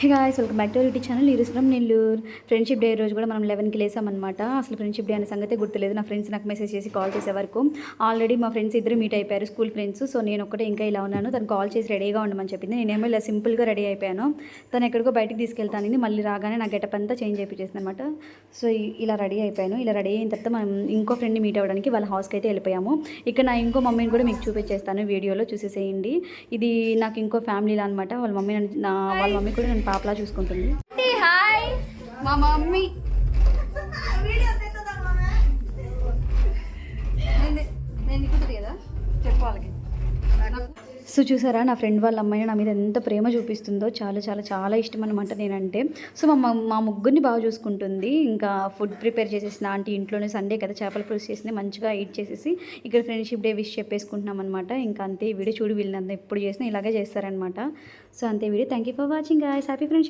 Hey guys, welcome back to YouTube channel ఈరోజు from Nellore. Friendship day రోజు కూడా మనం 11కి లేసామన్నమాట. అసలు ఫ్రెండ్షిప్ డే అనే సంగతి గుర్తులేదు. నా ఫ్రెండ్స్ నాకు మెసేజ్ చేసి కాల్ చేసే వరకు ఆల్రెడీ మా ఫ్రెండ్స్ ఇద్దరు మీట్ అయిపోయారు, స్కూల్ ఫ్రెండ్స్. సో నేను ఒక్కటే ఇంకా ఇలా ఉన్నాను. తను కాల్ చేసి రెడీగా ఉండమని చెప్పింది. నేనేమో ఇలా సింపుల్గా రెడీ అయిపోయాను. తను ఎక్కడికో బయటికి తీసుకెళ్తాను. మళ్ళీ రాగానే నా గెటప్ అంతా చేంజ్ చేయించేసింది అనమాట. సో ఇలా రెడీ అయిపోయాను. ఇలా రెడీ అయిన తర్వాత మనం ఇంకో ఫ్రెండ్ని మీట్ అవ్వడానికి వాళ్ళ హౌస్కి అయితే వెళ్ళిపోయాము. ఇక్కడ నా ఇంకో మమ్మీని కూడా మీకు చూపించేస్తాను, వీడియోలో చూసేసేయండి. ఇది నాకు ఇంకో ఫ్యామిలీలా అనమాట. వాళ్ళ మమ్మీ కూడా నన్ను పాపలా చూసుకుంటుంది. హాయ్ మా మమ్మీ. కదా చెప్పు వాళ్ళకి. సో చూసారా, నా ఫ్రెండ్ వాళ్ళ అమ్మాయిని నా మీద ఎంత ప్రేమ చూపిస్తుందో. చాలా చాలా చాలా ఇష్టం అనమాట నేనంటే. సో మా ముగ్గురిని బాగా చూసుకుంటుంది. ఇంకా ఫుడ్ ప్రిపేర్ చేసేసిన ఆంటీ ఇంట్లోనే, సండే కదా చేపల పులుసు చేసింది, మంచిగా ఈట్ చేసేసి ఇక్కడ ఫ్రెండ్షిప్ డే విష్ చెప్పేసుకుంటున్నాం అనమాట. ఇంకా అంతే వీడియో. చూడు, వీళ్ళంతా ఎప్పుడు చేసినా ఇలాగే చేస్తారనమాట. సో అంతే video. Thank you for watching guys. Happy friendship day.